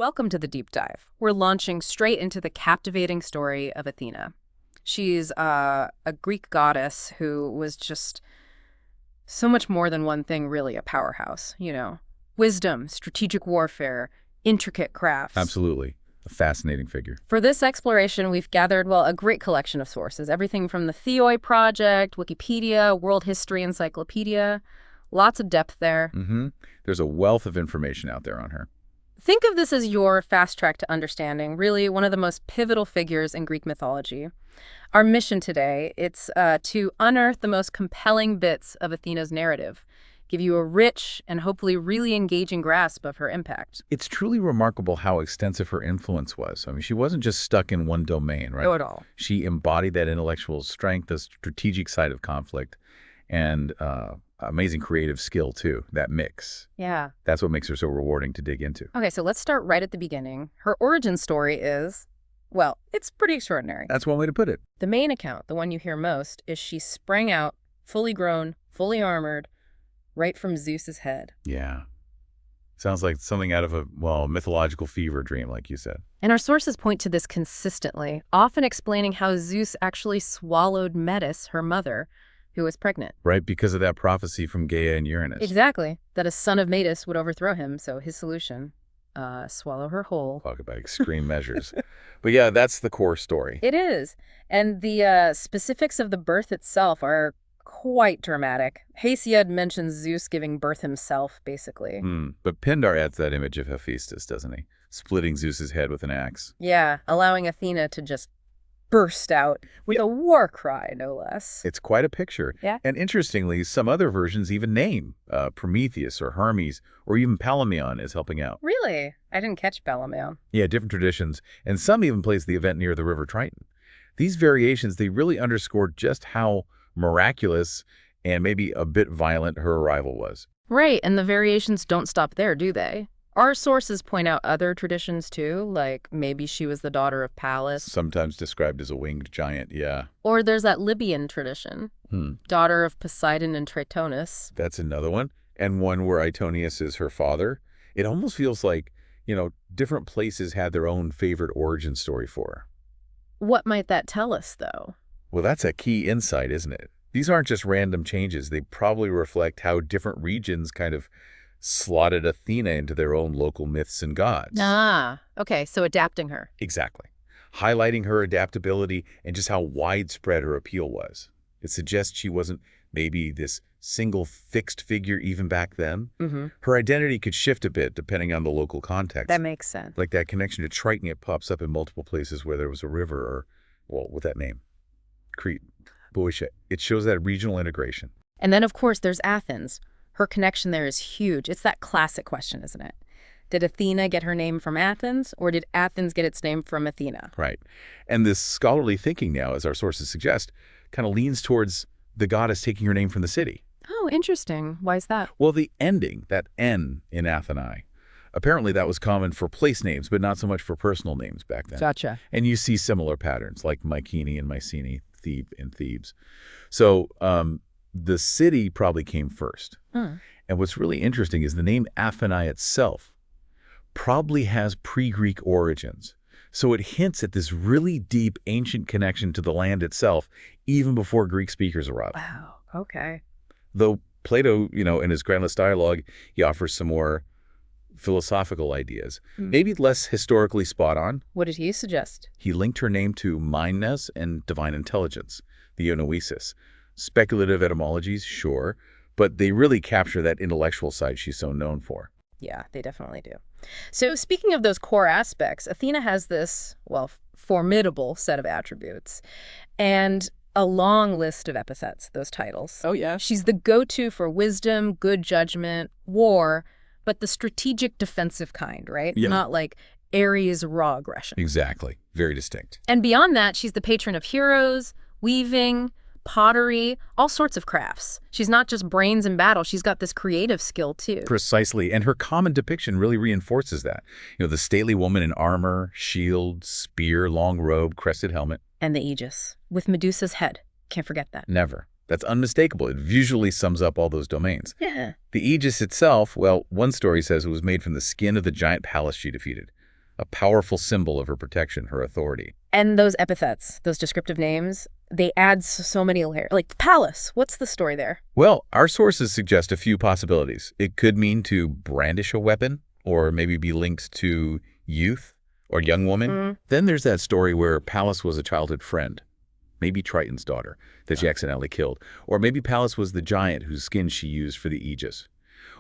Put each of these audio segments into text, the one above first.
Welcome to the deep dive. We're launching straight into the captivating story of Athena. She's a Greek goddess who was just so much more than one thing, really, a powerhouse, Wisdom, strategic warfare, intricate crafts. Absolutely. A fascinating figure. For this exploration, we've gathered, a great collection of sources. Everything from the Theoi Project, Wikipedia, World History Encyclopedia. Lots of depth there. There's a wealth of information out there on her. Think of this as your fast track to understanding, really one of the most pivotal figures in Greek mythology. Our mission today, it's to unearth the most compelling bits of Athena's narrative, give you a rich and hopefully really engaging grasp of her impact. It's truly remarkable how extensive her influence was. I mean, she wasn't just stuck in one domain, right? No, at all. She embodied that intellectual strength, the strategic side of conflict, and amazing creative skill, too, that mix. Yeah. That's what makes her so rewarding to dig into. Okay, so let's start right at the beginning. Her origin story is, it's pretty extraordinary. That's one way to put it. The main account, the one you hear most, is she sprang out, fully grown, fully armored, right from Zeus's head. Yeah. Sounds like something out of a, mythological fever dream, like you said. And our sources point to this consistently, often explaining how Zeus actually swallowed Metis, her mother, who was pregnant. Right, because of that prophecy from Gaia and Uranus. Exactly. That a son of Metis would overthrow him, so his solution, swallow her whole. Talk about extreme measures. But yeah, that's the core story. It is. And the specifics of the birth itself are quite dramatic. Hesiod mentions Zeus giving birth himself, basically. But Pindar adds that image of Hephaestus, doesn't he? Splitting Zeus's head with an axe. Yeah, allowing Athena to just burst out with a war cry, no less. It's quite a picture. Yeah. And interestingly, some other versions even name Prometheus or Hermes or even Palameon as helping out. Really? I didn't catch Palameon. Yeah, different traditions. And some even place the event near the river Triton. These variations, they really underscore just how miraculous and maybe a bit violent her arrival was. Right, and the variations don't stop there, do they? Our sources point out other traditions, too, like maybe she was the daughter of Pallas. Sometimes described as a winged giant, yeah. Or there's that Libyan tradition, daughter of Poseidon and Tritonis. That's another one. And one where Aitonius is her father. It almost feels like, different places had their own favorite origin story for her. What might that tell us, though? Well, that's a key insight, isn't it? These aren't just random changes. They probably reflect how different regions kind of slotted Athena into their own local myths and gods. Ah, okay, so adapting her. Exactly. Highlighting her adaptability and just how widespread her appeal was. It suggests she wasn't maybe this single fixed figure even back then. Her identity could shift a bit depending on the local context. That makes sense. Like that connection to Triton, it pops up in multiple places where there was a river or, with that name, Crete, Boeotia. It shows that regional integration. And then, of course, there's Athens. Her connection there is huge. It's that classic question, isn't it? Did Athena get her name from Athens, or did Athens get its name from Athena? Right. And this scholarly thinking now, as our sources suggest, kind of leans towards the goddess taking her name from the city. Oh, interesting. Why is that? Well, the ending, that N in Athenae, apparently that was common for place names, but not so much for personal names back then. Gotcha. And you see similar patterns, like Mycenae and Mycenae, Thebe and Thebes. So, the city probably came first. And what's really interesting is the name Athena itself probably has pre-Greek origins. So it hints at this really deep ancient connection to the land itself, even before Greek speakers arrived. Wow, okay. Though Plato, in his groundless dialogue, he offers some more philosophical ideas, maybe less historically spot on. What did he suggest? He linked her name to mindness and divine intelligence, the Onoesis. Speculative etymologies, sure, but they really capture that intellectual side she's so known for. Yeah, they definitely do. So speaking of those core aspects, Athena has this, formidable set of attributes and a long list of epithets, those titles. Oh, yeah. She's the go-to for wisdom, good judgment, war, but the strategic defensive kind, right? Yeah. Not like Ares raw aggression. Exactly. Very distinct. And beyond that, she's the patron of heroes, weaving, pottery, all sorts of crafts. She's not just brains in battle. She's got this creative skill, too. Precisely. And her common depiction really reinforces that. The stately woman in armor, shield, spear, long robe, crested helmet. And the Aegis, with Medusa's head. Can't forget that. Never. That's unmistakable. It visually sums up all those domains. Yeah. The Aegis itself, one story says it was made from the skin of the giant Pallas she defeated. a powerful symbol of her protection, her authority. And those epithets, those descriptive names, they add so many layers. Like Pallas, what's the story there? Well, our sources suggest a few possibilities. It could mean to brandish a weapon, or maybe be linked to youth or young woman. Then there's that story where Pallas was a childhood friend, maybe Triton's daughter, that she accidentally killed. Or maybe Pallas was the giant whose skin she used for the Aegis.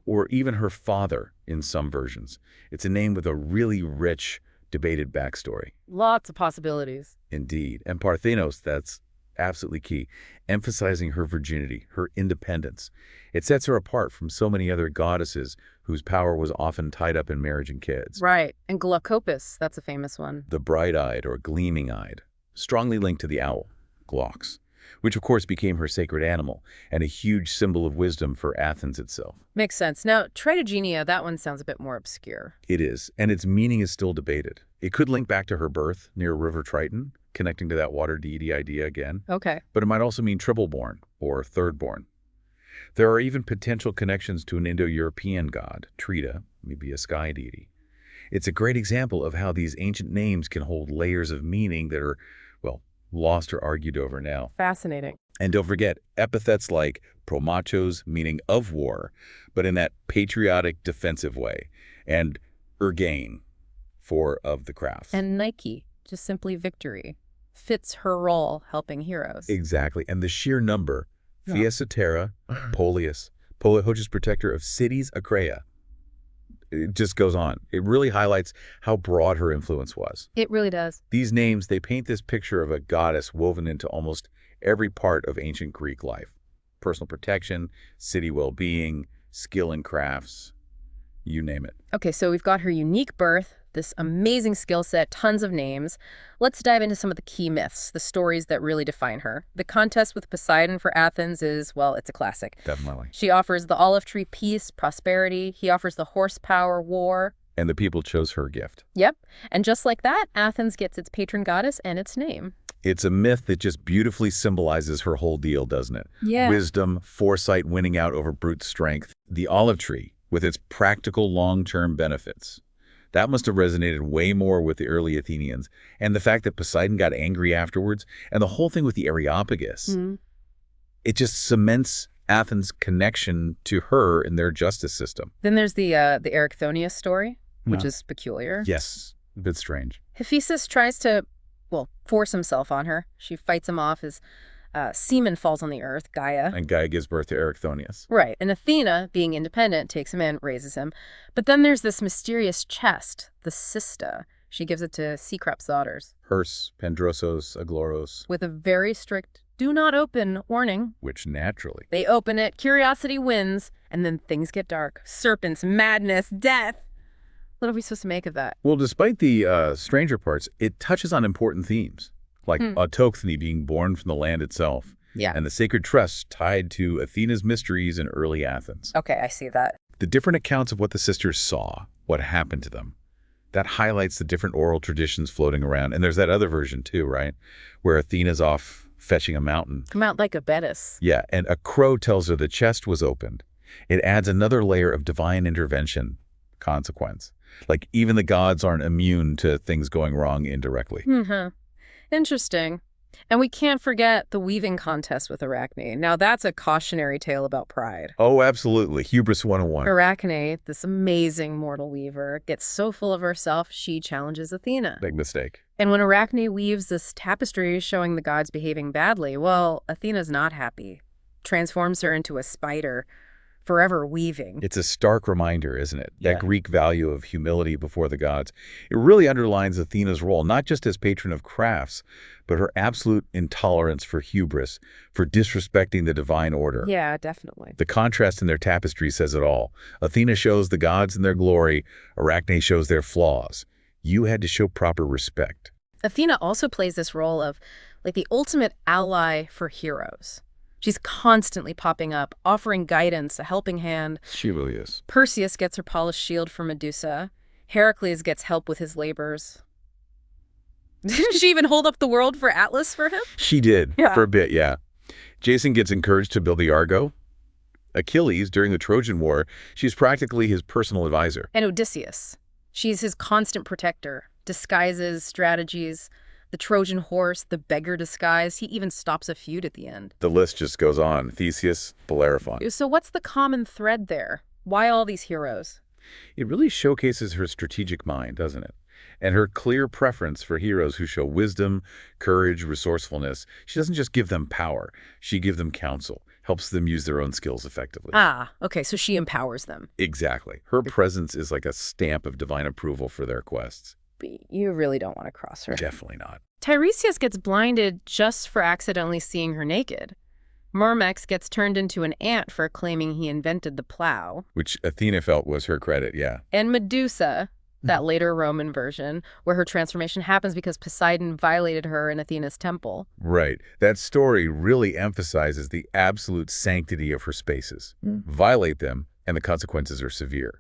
Or even her father in some versions. It's a name with a really rich, debated backstory. Lots of possibilities. Indeed. And Parthenos, that's absolutely key, emphasizing her virginity, her independence. It sets her apart from so many other goddesses whose power was often tied up in marriage and kids. Right. And Glaucopis, that's a famous one. The bright-eyed or gleaming-eyed, strongly linked to the owl, Glaucs, which of course became her sacred animal and a huge symbol of wisdom for Athens itself. Makes sense. Now, Tritogenia, that one sounds a bit more obscure. It is, and its meaning is still debated. It could link back to her birth near River Triton, connecting to that water deity idea again. Okay. But it might also mean triple-born or third-born. There are even potential connections to an Indo-European god, Trita, maybe a sky deity. It's a great example of how these ancient names can hold layers of meaning that are, well, lost or argued over now. Fascinating. And don't forget, epithets like promachos, meaning of war, but in that patriotic, defensive way, and ergain, for of the crafts. And Nike, just simply victory, fits her role helping heroes. Exactly. And the sheer number, Fiesatera, Polius, Polyhochus, protector of cities, Acrea. It just goes on. It really highlights how broad her influence was. It really does. These names, they paint this picture of a goddess woven into almost every part of ancient Greek life. Personal protection, city well-being, skill in crafts, you name it. Okay, so we've got her unique birth, this amazing skill set, tons of names. Let's dive into some of the key myths, the stories that really define her. The contest with Poseidon for Athens is, well, it's a classic. Definitely. She offers the olive tree peace, prosperity. He offers the horsepower, war. And the people chose her gift. Yep. And just like that, Athens gets its patron goddess and its name. It's a myth that just beautifully symbolizes her whole deal, doesn't it? Yeah. Wisdom, foresight winning out over brute strength. The olive tree, with its practical long-term benefits. That must have resonated way more with the early Athenians. And the fact that Poseidon got angry afterwards, and the whole thing with the Areopagus, it just cements Athens' connection to her in their justice system. Then there's the Erichthonius story, which is peculiar. Yes, a bit strange. Hephaestus tries to, well, force himself on her. She fights him off. His semen falls on the earth, Gaia. And Gaia gives birth to Erichthonius. Right. And Athena, being independent, takes him in, raises him. But then there's this mysterious chest, the Cista. She gives it to Cecrops' daughters. Herse, Pandrosos, Agloros. With a very strict do not open warning. Which naturally. They open it, curiosity wins, and then things get dark. Serpents, madness, death. What are we supposed to make of that? Well, despite the stranger parts, it touches on important themes, like autochthony being born from the land itself, and the sacred trust tied to Athena's mysteries in early Athens. Okay, I see that. The different accounts of what the sisters saw, what happened to them, that highlights the different oral traditions floating around. And there's that other version too, right, where Athena's off fetching a mountain. Come out like a Betis. Yeah, and a crow tells her the chest was opened. It adds another layer of divine intervention consequence. Like even the gods aren't immune to things going wrong indirectly. Interesting. And we can't forget the weaving contest with Arachne. Now that's a cautionary tale about pride. Oh, absolutely. Hubris 101. Arachne, this amazing mortal weaver, gets so full of herself, she challenges Athena. Big mistake. And when Arachne weaves this tapestry showing the gods behaving badly, well, Athena's not happy. Transforms her into a spider, forever weaving. It's a stark reminder, isn't it? Yeah. That Greek value of humility before the gods. It really underlines Athena's role, not just as patron of crafts, but her absolute intolerance for hubris, for disrespecting the divine order. Yeah, definitely. The contrast in their tapestry says it all. Athena shows the gods in their glory. Arachne shows their flaws. You had to show proper respect. Athena also plays this role of like the ultimate ally for heroes. She's constantly popping up, offering guidance, a helping hand. She really is. Perseus gets her polished shield from Medusa. Heracles gets help with his labors. Didn't she even hold up the world for Atlas for him? She did, for a bit, yeah. Jason gets encouraged to build the Argo. Achilles, during the Trojan War, she's practically his personal advisor. And Odysseus. She's his constant protector. Disguises, strategies, the Trojan horse, the beggar disguise. He even stops a feud at the end. The list just goes on. Theseus, Bellerophon. So what's the common thread there? Why all these heroes? It really showcases her strategic mind, doesn't it? And her clear preference for heroes who show wisdom, courage, resourcefulness. She doesn't just give them power. She gives them counsel, helps them use their own skills effectively. Ah, okay, so she empowers them. Exactly. Her presence is like a stamp of divine approval for their quests. You really don't want to cross her. Definitely not. Tiresias gets blinded just for accidentally seeing her naked. Myrmex gets turned into an ant for claiming he invented the plow. Which Athena felt was her credit, yeah. And Medusa, that later Roman version, where her transformation happens because Poseidon violated her in Athena's temple. Right. That story really emphasizes the absolute sanctity of her spaces. Violate them, and the consequences are severe.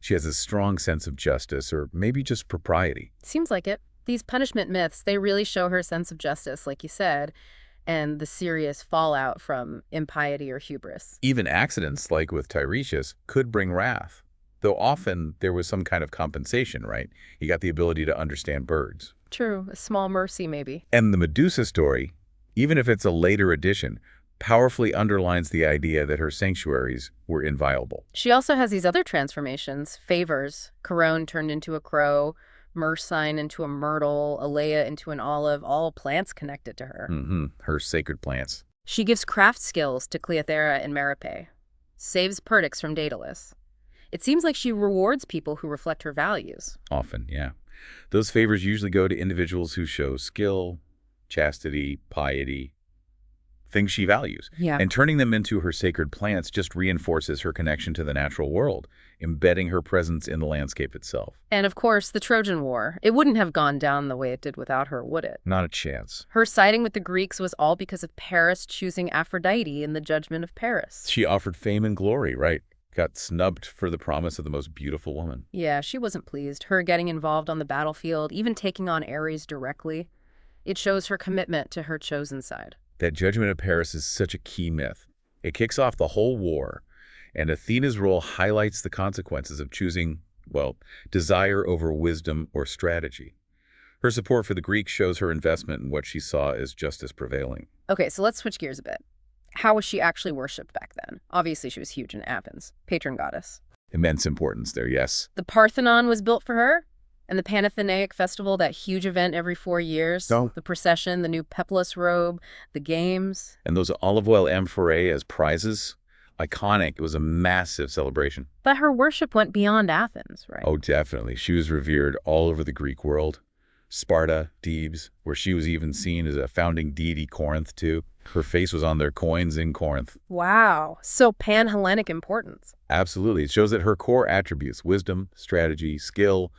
She has a strong sense of justice, or maybe just propriety. Seems like it. These punishment myths, they really show her sense of justice, like you said, and the serious fallout from impiety or hubris. Even accidents, like with Tiresias, could bring wrath. Though often there was some kind of compensation, right? He got the ability to understand birds. True, a small mercy maybe. And the Medusa story, even if it's a later addition, powerfully underlines the idea that her sanctuaries were inviolable. She also has these other transformations, favors, Charon turned into a crow, Myrcine into a myrtle, Alea into an olive, all plants connected to her. Her sacred plants. She gives craft skills to Cleothera and Merope, saves Perdix from Daedalus. It seems like she rewards people who reflect her values. Often, yeah. Those favors usually go to individuals who show skill, chastity, piety, things she values. Yeah. And turning them into her sacred plants just reinforces her connection to the natural world, embedding her presence in the landscape itself. And of course, the Trojan War. It wouldn't have gone down the way it did without her, would it? Not a chance. Her siding with the Greeks was all because of Paris choosing Aphrodite in the judgment of Paris. She offered fame and glory, right? Got snubbed for the promise of the most beautiful woman. Yeah, she wasn't pleased. Her getting involved on the battlefield, even taking on Ares directly, it shows her commitment to her chosen side. That judgment of Paris is such a key myth. It kicks off the whole war, and Athena's role highlights the consequences of choosing, well, desire over wisdom or strategy. Her support for the Greeks shows her investment in what she saw as justice prevailing. Okay, so let's switch gears a bit. How was she actually worshipped back then? Obviously, she was huge in Athens, patron goddess. Immense importance there, yes. The Parthenon was built for her, and the Panathenaic Festival, that huge event every 4 years. Oh. The procession, the new peplous robe, the games. And those olive oil amphorae as prizes, iconic. It was a massive celebration. But her worship went beyond Athens, right? Oh, definitely. She was revered all over the Greek world. Sparta, Thebes, where she was even seen as a founding deity. Corinth, too. Her face was on their coins in Corinth. Wow. So pan-Hellenic importance. Absolutely. It shows that her core attributes, wisdom, strategy, skill,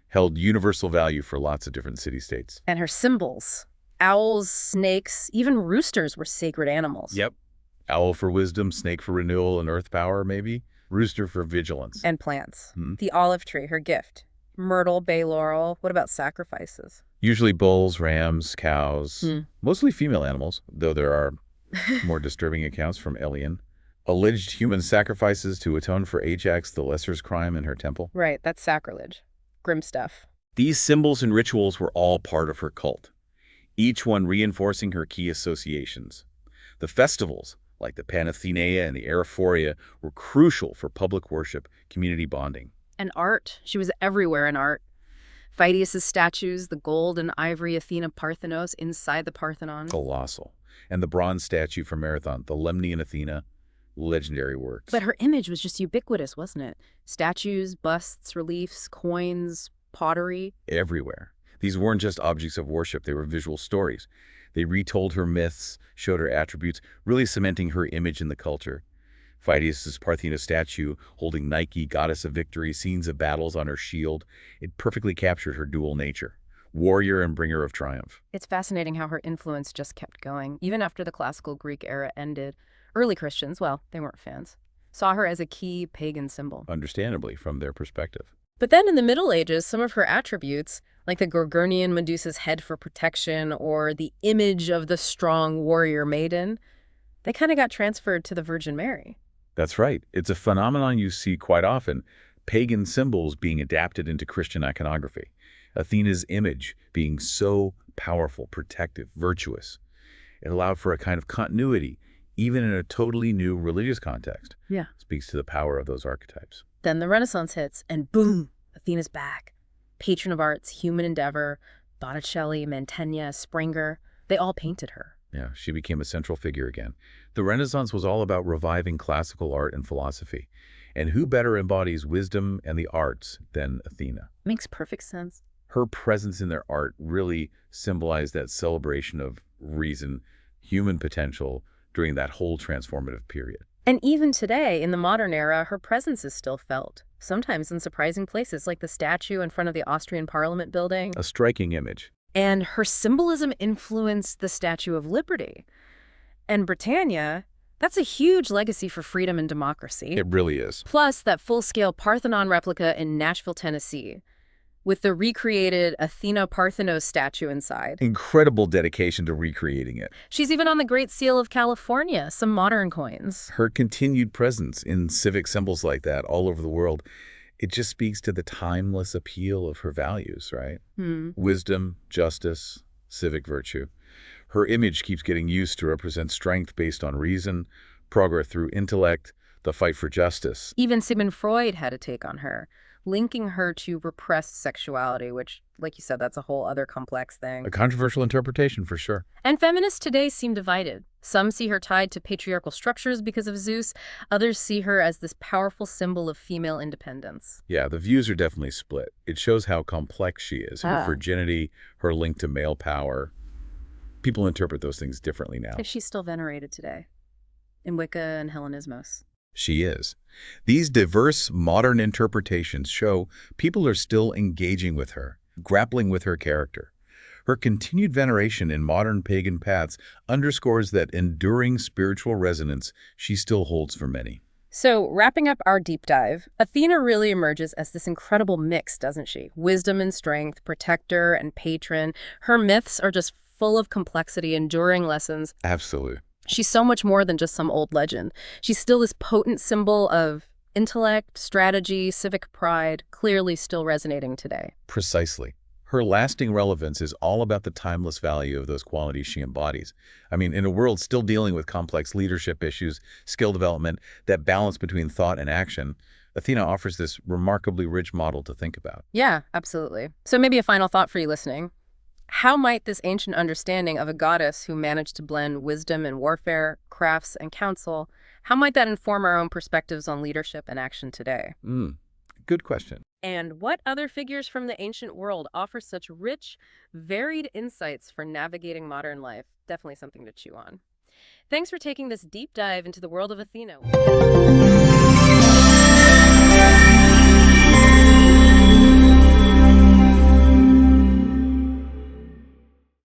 held universal value for lots of different city-states. And her symbols. Owls, snakes, even roosters were sacred animals. Yep. Owl for wisdom, snake for renewal and earth power, maybe. Rooster for vigilance. And plants. The olive tree, her gift. Myrtle, bay laurel. What about sacrifices? Usually bulls, rams, cows, mostly female animals, though there are more disturbing accounts from Elian. Alleged human sacrifices to atone for Ajax, the lesser's crime in her temple. Right, that's sacrilege. Grim stuff. These symbols and rituals were all part of her cult, each one reinforcing her key associations. The festivals, like the Panathenea and the Araphoria, were crucial for public worship, community bonding. And art. She was everywhere in art. Phidias' statues, the gold and ivory Athena Parthenos inside the Parthenon. Colossal. And the bronze statue from Marathon, the Lemnian Athena, legendary works. But her image was just ubiquitous, wasn't it? Statues, busts, reliefs, coins, pottery. Everywhere. These weren't just objects of worship, they were visual stories. They retold her myths, showed her attributes, really cementing her image in the culture. Phidias' Parthena statue holding Nike, goddess of victory, scenes of battles on her shield. It perfectly captured her dual nature, warrior and bringer of triumph. It's fascinating how her influence just kept going. Even after the classical Greek era ended, early Christians, well, they weren't fans, saw her as a key pagan symbol. Understandably, from their perspective. But then in the Middle Ages, some of her attributes, like the Gorgonian Medusa's head for protection or the image of the strong warrior maiden, they kind of got transferred to the Virgin Mary. That's right. It's a phenomenon you see quite often, pagan symbols being adapted into Christian iconography. Athena's image being so powerful, protective, virtuous. It allowed for a kind of continuity, even in a totally new religious context. Yeah. Speaks to the power of those archetypes. Then the Renaissance hits, and boom, Athena's back. Patron of arts, human endeavor, Botticelli, Mantegna, Springer, they all painted her. Yeah, she became a central figure again. The Renaissance was all about reviving classical art and philosophy. And who better embodies wisdom and the arts than Athena? Makes perfect sense. Her presence in their art really symbolized that celebration of reason, human potential during that whole transformative period. And even today, in the modern era, her presence is still felt, sometimes in surprising places like the statue in front of the Austrian Parliament building. A striking image. And her symbolism influenced the Statue of Liberty. And Britannia, that's a huge legacy for freedom and democracy. It really is. Plus that full-scale Parthenon replica in Nashville, Tennessee, with the recreated Athena Parthenos statue inside. Incredible dedication to recreating it. She's even on the Great Seal of California, some modern coins. Her continued presence in civic symbols like that all over the world, it just speaks to the timeless appeal of her values, right? Wisdom, justice, civic virtue. Her image keeps getting used to represent strength based on reason, progress through intellect, the fight for justice. Even Sigmund Freud had a take on her, linking her to repressed sexuality, which, like you said, that's a whole other complex thing. A controversial interpretation for sure. And feminists today seem divided. Some see her tied to patriarchal structures because of Zeus. Others see her as this powerful symbol of female independence. Yeah, the views are definitely split. It shows how complex she is. Her virginity, her link to male power. People interpret those things differently now. If she's still venerated today in Wicca and Hellenismos. She is. These diverse modern interpretations show people are still engaging with her, grappling with her character. Her continued veneration in modern pagan paths underscores that enduring spiritual resonance she still holds for many. So, wrapping up our deep dive, Athena really emerges as this incredible mix, doesn't she? Wisdom and strength, protector and patron. Her myths are just full of complexity, enduring lessons. Absolutely. She's so much more than just some old legend. She's still this potent symbol of intellect, strategy, civic pride, clearly still resonating today. Precisely. Her lasting relevance is all about the timeless value of those qualities she embodies. I mean, in a world still dealing with complex leadership issues, skill development, that balance between thought and action, Athena offers this remarkably rich model to think about. Yeah, absolutely. So maybe a final thought for you listening. How might this ancient understanding of a goddess who managed to blend wisdom and warfare, crafts and counsel, how might that inform our own perspectives on leadership and action today? Good question. And what other figures from the ancient world offer such rich, varied insights for navigating modern life? Definitely something to chew on. Thanks for taking this deep dive into the world of Athena.